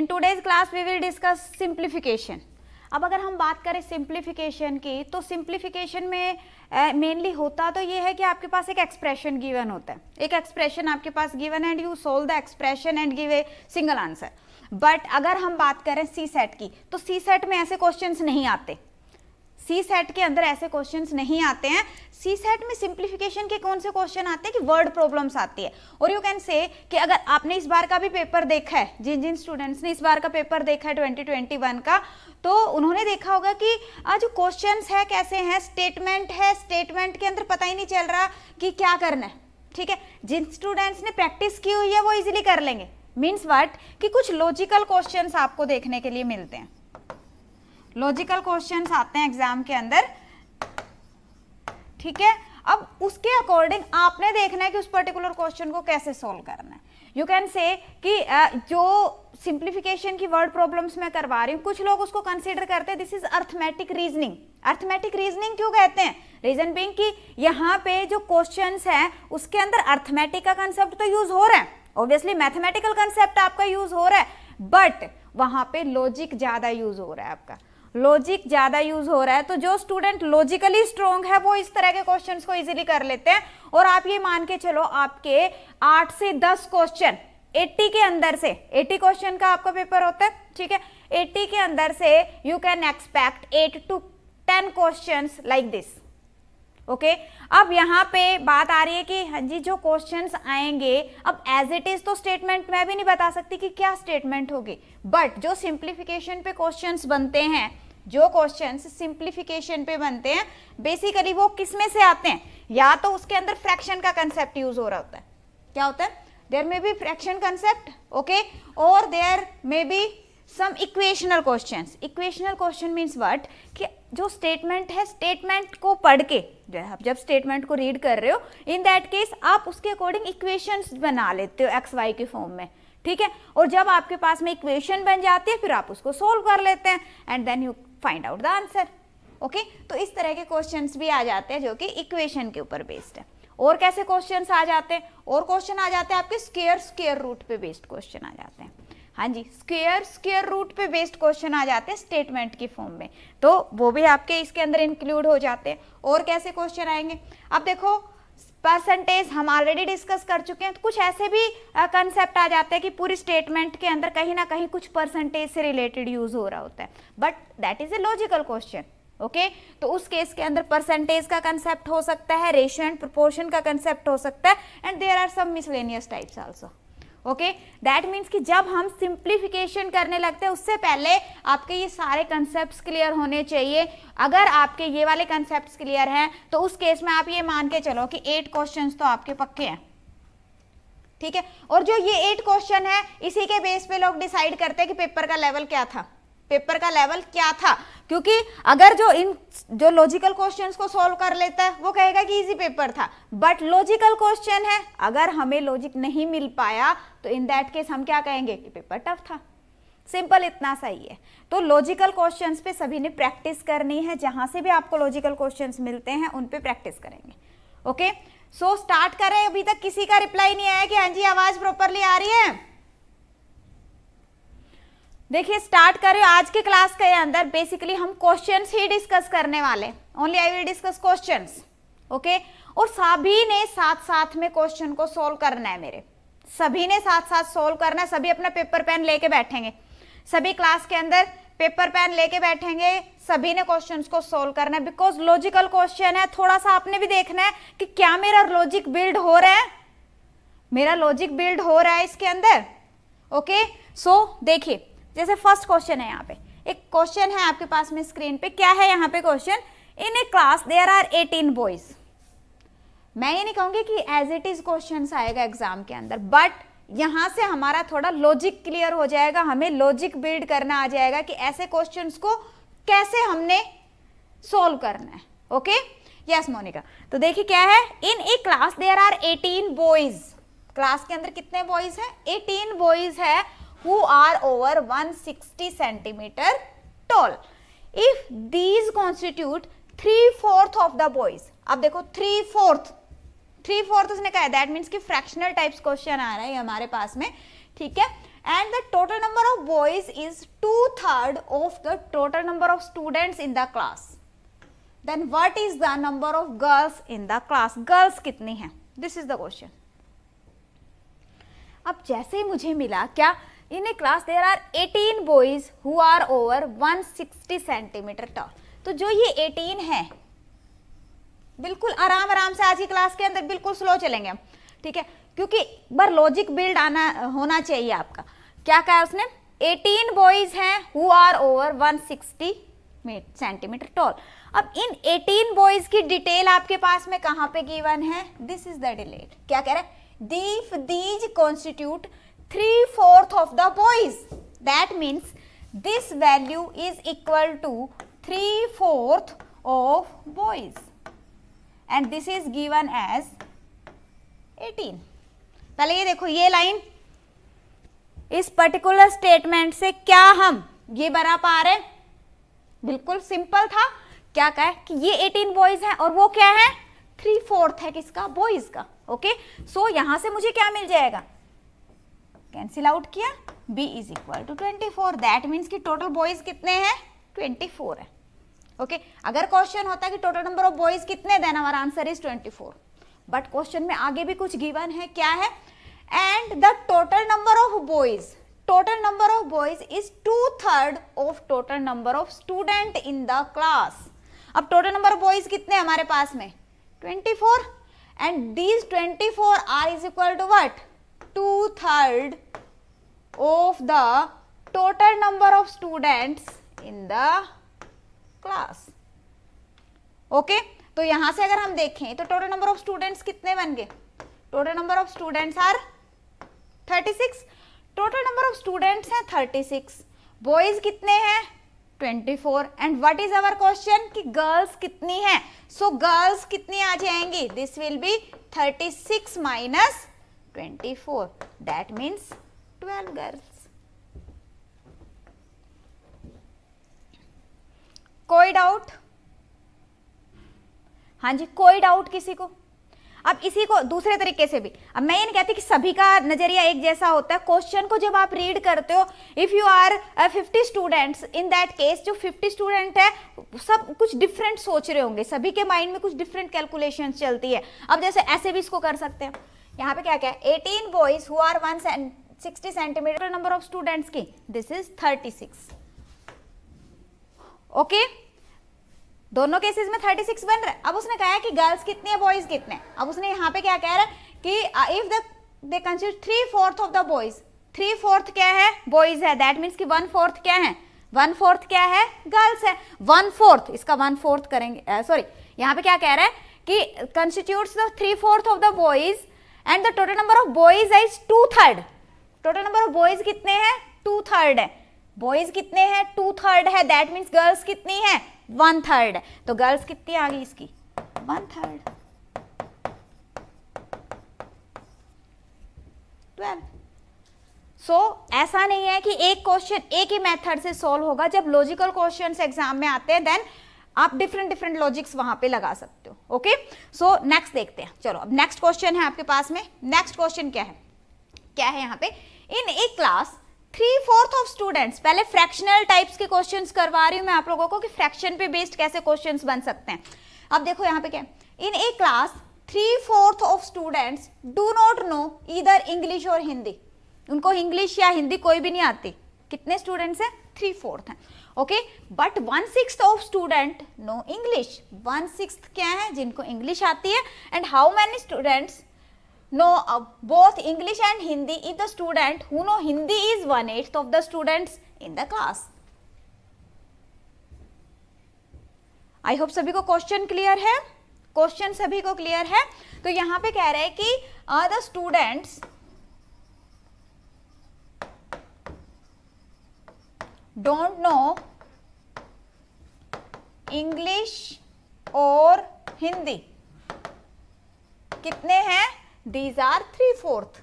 today's class we will discuss simplification. अब अगर हम बात करें सिंप्लीफिकेशन की, तो सिंप्लीफिकेशन में मेनली होता तो ये है कि आपके पास एक एक्सप्रेशन गिवन होता है, एक एक्सप्रेशन आपके पास गिवन है and you solve the expression and give a single answer. But अगर हम बात करें सी सेट की, तो सी सेट में ऐसे क्वेश्चंस नहीं आते, सी सेट के अंदर ऐसे क्वेश्चंस नहीं आते हैं. सी सेट में सिंप्लीफिकेशन के कौन से क्वेश्चन आते हैं कि वर्ड प्रॉब्लम्स आती है. और यू कैन से कि अगर आपने इस बार का भी पेपर देखा है, जिन जिन स्टूडेंट्स ने इस बार का पेपर देखा है 2021 का, तो उन्होंने देखा होगा कि आज जो क्वेश्चंस है कैसे हैं, स्टेटमेंट है, स्टेटमेंट के अंदर पता ही नहीं चल रहा कि क्या करना है. ठीक है, जिन स्टूडेंट्स ने प्रैक्टिस की हुई है वो इजिली कर लेंगे. मीन्स व्हाट कि कुछ लॉजिकल क्वेश्चंस आपको देखने के लिए मिलते हैं, लॉजिकल क्वेश्चंस आते हैं एग्जाम के अंदर. ठीक है, अब उसके अकॉर्डिंग आपने देखना है कि उस पर्टिकुलर क्वेश्चन को कैसे सोल्व करना है. यू कैन से कि जो सिंप्लीफिकेशन की वर्ड प्रॉब्लम्स मैं करवा रही हूँ, कुछ लोग उसको कंसीडर करते हैं this is arithmetic reasoning. Arithmetic reasoning क्यों कहते हैं? रीजन बीइंग कि यहाँ पे जो क्वेश्चंस हैं उसके अंदर अर्थमेटिक का कंसेप्ट तो यूज हो रहा है, ऑब्वियसली मैथमेटिकल कंसेप्ट आपका यूज हो रहा है, बट वहां पे लॉजिक ज्यादा यूज हो रहा है, आपका लॉजिक ज्यादा यूज हो रहा है. तो जो स्टूडेंट लॉजिकली स्ट्रॉन्ग है वो इस तरह के क्वेश्चंस को इजीली कर लेते हैं. और आप ये मान के चलो आपके 8 से 10 क्वेश्चन 80 के अंदर से, 80 क्वेश्चन का आपका पेपर होता है. ठीक है, 80 के अंदर से you can expect 8 to 10 questions like this. Okay, अब यहाँ पे बात आ रही है कि हाँ जी जो क्वेश्चंस आएंगे, अब एज इट इज तो स्टेटमेंट मैं भी नहीं बता सकती कि क्या स्टेटमेंट होगी, बट जो सिंप्लीफिकेशन पे क्वेश्चंस बनते हैं, जो क्वेश्चंस सिंप्लीफिकेशन पे बनते हैं, बेसिकली वो किस में से आते हैं? या तो उसके अंदर फ्रैक्शन का कंसेप्ट यूज हो रहा होता है. क्या होता है? There may be fraction concept, okay, और there may be some equational questions. Equational question means what कि जो स्टेटमेंट है, स्टेटमेंट को पढ़ के आप जब स्टेटमेंट को रीड कर रहे हो, इन दैट केस आप उसके अकॉर्डिंग इक्वेशंस बना लेते हो एक्स वाई के फॉर्म में. ठीक है, और जब आपके पास में इक्वेशन बन जाती है फिर आप उसको सोल्व कर लेते हैं and then you find out the answer. Okay, तो इस तरह के क्वेश्चंस भी आ जाते हैं जो कि इक्वेशन के ऊपर बेस्ड है. और कैसे क्वेश्चंस आ जाते हैं? और क्वेश्चन आ जाते हैं आपके स्क्वायर रूट पे बेस्ड क्वेश्चन आ जाते हैं. हाँ जी, स्क्वायर रूट पे बेस्ड क्वेश्चन आ जाते हैं स्टेटमेंट की फॉर्म में, तो वो भी आपके इसके अंदर इंक्लूड हो जाते हैं. और कैसे क्वेश्चन आएंगे? अब देखो परसेंटेज हम ऑलरेडी डिस्कस कर चुके हैं, तो कुछ ऐसे भी कंसेप्ट आ जाते हैं कि पूरी स्टेटमेंट के अंदर कहीं ना कहीं कुछ परसेंटेज से रिलेटेड यूज हो रहा होता है, but that is a logical question. Okay, तो उस केस के अंदर परसेंटेज का कंसेप्ट हो सकता है, रेशियो एंड प्रोपोर्शन का कंसेप्ट हो सकता है, and there are some miscellaneous types also. Okay, that means कि जब हम सिंप्लीफिकेशन करने लगते हैं उससे पहले आपके ये सारे कंसेप्ट्स क्लियर होने चाहिए. अगर आपके ये वाले कंसेप्ट्स क्लियर हैं तो उस केस में आप ये मान के चलो कि 8 क्वेश्चंस तो आपके पक्के हैं. ठीक है, और जो ये 8 क्वेश्चन है इसी के बेस पे लोग डिसाइड करते हैं कि पेपर का लेवल क्या था, पेपर का लेवल क्या था. क्योंकि अगर जो लॉजिकल क्वेश्चंस को सॉल्व कर लेता है वो कहेगा कि इजी पेपर था, बट लॉजिकल क्वेश्चन है, अगर हमें लॉजिक नहीं मिल पाया तो इन दैट केस हम क्या कहेंगे कि पेपर टफ था. सिंपल इतना सही है. तो लॉजिकल क्वेश्चंस पे सभी ने प्रैक्टिस करनी है, जहां से भी आपको लॉजिकल क्वेश्चंस मिलते हैं उन पे प्रैक्टिस करेंगे. ओके, सो स्टार्ट करें. अभी तक किसी का रिप्लाई नहीं आया कि हाँ जी आवाज प्रॉपरली आ रही है. देखिए स्टार्ट करें. आज के क्लास के अंदर बेसिकली हम क्वेश्चंस ही डिस्कस करने वाले, only I will discuss questions. Okay, और सभी ने साथ साथ में क्वेश्चन को सोल्व करना है. मेरे सभी ने साथ साथ सोल्व करना है. सभी अपना पेपर पेन लेके बैठेंगे, सभी क्लास के अंदर पेपर पेन लेके बैठेंगे, सभी ने क्वेश्चंस को सोल्व करना है, बिकॉज लॉजिकल क्वेश्चन है. थोड़ा सा आपने भी देखना है कि क्या मेरा लॉजिक बिल्ड हो रहा है, मेरा लॉजिक बिल्ड हो रहा है इसके अंदर. ओके, सो देखिए जैसे फर्स्ट क्वेश्चन है, यहाँ पे एक क्वेश्चन है आपके पास में स्क्रीन पे. क्या है यहाँ पे question? In a class there are 18 boys. मैं ये नहीं कहूंगी कि एज इट इज क्वेश्चन आएगा एग्जाम के अंदर, बट यहां से हमारा थोड़ा लॉजिक क्लियर हो जाएगा, हमें लॉजिक बिल्ड करना आ जाएगा कि ऐसे क्वेश्चंस को कैसे हमने सोल्व करना है. Okay, yes Monica. तो देखिए क्या है, in a class there are 18 boys. Class के अंदर कितने बॉयज है? 18 बॉयज है who are over 160 centimeter tall. If these constitute 3/4 of the boys. अब देखो 3/4 उसने कहा, दैट मीन्स कि फ्रैक्शनल टाइप्स क्वेश्चन आ रहा है हमारे पास में. ठीक है, and the total number of boys is 2/3 of the total number of students in the class, then what is the number of girls in the class? girls कितनी हैं? this is the question. अब जैसे ही मुझे मिला क्या, in a class there are 18 boys who are over 160 centimeter tall. तो जो ये 18 है, बिल्कुल आराम आराम से आज की क्लास के अंदर बिल्कुल स्लो चलेंगे हम, ठीक है, क्योंकि एक बार लॉजिक बिल्ड आना होना चाहिए आपका. क्या कहा उसने? 18 बॉयज हैं who are over 160 centimetre tall. अब इन 18 बॉयज की डिटेल आपके पास में कहां पे गिवन है? This is the detail. क्या कह रहा है? These constitute 3/4 of the boys, that means this value is equal to 3/4 of boys and this is given as 18. पहले ये देखो, ये लाइन इस पर्टिकुलर स्टेटमेंट से क्या हम ये बना पा रहे? बिल्कुल सिंपल था. क्या कहा कि ये 18 बॉयज हैं और वो क्या है? 3/4 है किसका? बॉयज का. ओके, सो यहां से मुझे क्या मिल जाएगा? कैंसिल आउट किया, b is equal to 24. That means कि टोटल बॉयज कितने हैं? 24 है. ओके, अगर क्वेश्चन होता है कि टोटल नंबर ऑफ बॉयज कितने, देन हमारा आंसर इज 24. बट क्वेश्चन में आगे भी कुछ गिवन है. क्या है? And the total number of boys, total number of boys is 2/3 of total number of student in the class. अब टोटल नंबर ऑफ बॉयज कितने हमारे पास में? 24. And these 24 are is equal to what? 2/3 of the total number of students in the class. Okay, तो यहां से अगर हम देखें तो टोटल नंबर ऑफ स्टूडेंट्स कितने बन गए? Total number of students are 36. Total number of students हैं 36, बॉयज कितने हैं? 24. And what is our question कि गर्ल्स कितनी हैं? सो गर्ल्स कितनी आ जाएंगी? This will be 36 minus 24, that means 12 girls. कोई डाउट? हाँ जी, कोई डाउट किसी को? अब इसी को दूसरे तरीके से भी, अब मैं ये नहीं कहती कि सभी का नजरिया एक जैसा होता है. क्वेश्चन को जब आप रीड करते हो, if you are 50 students, in that case जो 50 स्टूडेंट है सब कुछ डिफरेंट सोच रहे होंगे, सभी के माइंड में कुछ डिफरेंट कैलकुलेशन चलती है. अब जैसे ऐसे भी इसको कर सकते हैं. यहाँ पे क्या क्या है? 18 boys who are 160 centimetre number of students की, दिस इज 36. ओके, दोनों केसेस में 36 बन रहा है. अब उसने कहा है कि गर्ल्स कितनी है, बॉयज कितने हैं. अब उसने यहाँ पे क्या कह रहा है कि if they consider 3/4 of the boys, 3/4 क्या है? बॉयज है. दैट मीन्स कि 1/4 क्या है? 1/4 क्या है? गर्ल्स है. 1/4 इसका 1/4 करेंगे, सॉरी यहाँ पे क्या कह रहा है कि constitutes the 3/4 of the boys and the total number of boys is 2/3. Total number of boys कितने हैं? 2/3 है. बॉयज कितने हैं? 2/3 है. दैट मीन्स गर्ल्स कितनी है? 1/3 है. तो गर्ल्स कितनी आ गई इसकी? 1/3, 12. सो ऐसा नहीं है कि एक क्वेश्चन एक ही मेथड से सॉल्व होगा. जब लॉजिकल क्वेश्चंस एग्जाम में आते हैं देन आप डिफरेंट लॉजिक्स वहां पे लगा सकते हो. ओके, सो नेक्स्ट देखते हैं. चलो, अब नेक्स्ट क्वेश्चन है आपके पास में. नेक्स्ट क्वेश्चन क्या है? क्या है यहाँ पे? इन ए क्लास 3/4 ऑफ स्टूडेंट्स. पहले फ्रैक्शनल टाइप्स के क्वेश्चंस करवा रही हूं मैं आप लोगों को कि फ्रैक्शन पे बेस्ड कैसे क्वेश्चंस बन सकते हैं. अब देखो यहाँ पे क्या है? In a class 3/4 of students do not know either English or Hindi. उनको इंग्लिश या हिंदी कोई भी नहीं आती. कितने स्टूडेंट्स हैं? 3/4 हैं. Okay, but 1/6 of student know English. 1/6 क्या है? जिनको इंग्लिश आती है. And how many students know both English and Hindi? If the student who know Hindi is 1/8 of the students in the class. I hope सभी को question clear है. Question सभी को क्लियर है. तो यहाँ पे कह रहे हैं कि the students don't know English और हिंदी. कितने हैं? These are 3/4.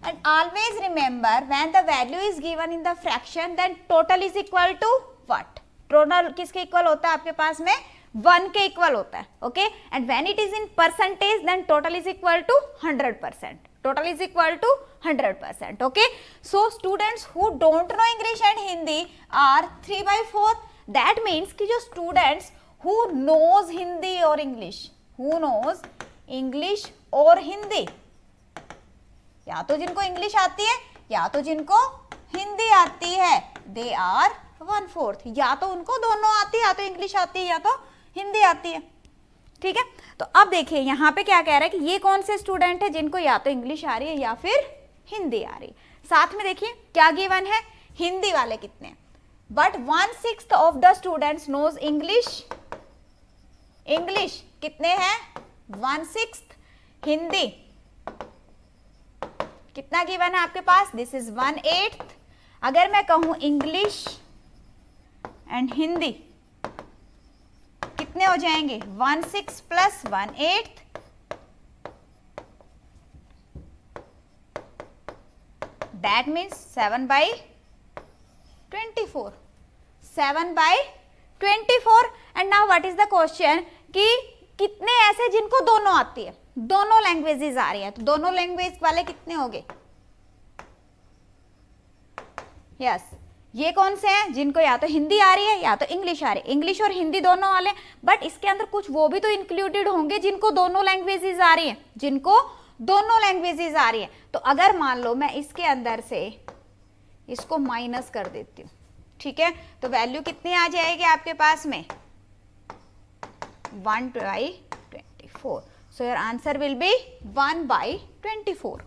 And always remember when the value is given in the fraction then total is equal to what? Total किसके इक्वल होता है आपके पास में? 1 के इक्वल होता है. Okay, and when it is in percentage then total is equal to 100%. total is equal to 100%. Okay, so students who don't know English and Hindi are 3/4. That means कि जो students who knows Hindi or English, who knows English और हिंदी, या तो जिनको English आती है या तो जिनको हिंदी आती है, दे आर 1/4. या तो उनको दोनों आती है, या तो इंग्लिश आती है या तो हिंदी आती है. ठीक है, तो अब देखिए यहाँ पे क्या कह रहा है कि ये कौन से स्टूडेंट है जिनको या तो इंग्लिश आ रही है या फिर हिंदी आ रही है. साथ में देखिए क्या गिवन है, हिंदी वाले कितने, but 1/6 of the students knows English. English कितने हैं, 1/6. हिंदी कितना गिवन है आपके पास, दिस इज 1/8. अगर मैं कहूं इंग्लिश एंड हिंदी कितने हो जाएंगे, 1/6 plus 1/8. That means 7/24. 7/24. And now what is the question कि कितने ऐसे जिनको दोनों आती है, दोनों लैंग्वेजेस आ रही है, तो दोनों लैंग्वेज वाले कितने हो गए, यस ये कौन से हैं जिनको या तो हिंदी आ रही है या तो इंग्लिश आ रही है. इंग्लिश और हिंदी दोनों वाले, बट इसके अंदर कुछ वो भी तो इंक्लूडेड होंगे जिनको दोनों लैंग्वेजेस आ रही है, जिनको दोनों लैंग्वेजेस आ रही है. तो अगर मान लो मैं इसके अंदर से इसको माइनस कर देती हूँ, ठीक है, तो वैल्यू कितनी आ जाएगी आपके पास में, 1/24. So your answer will be 1/24.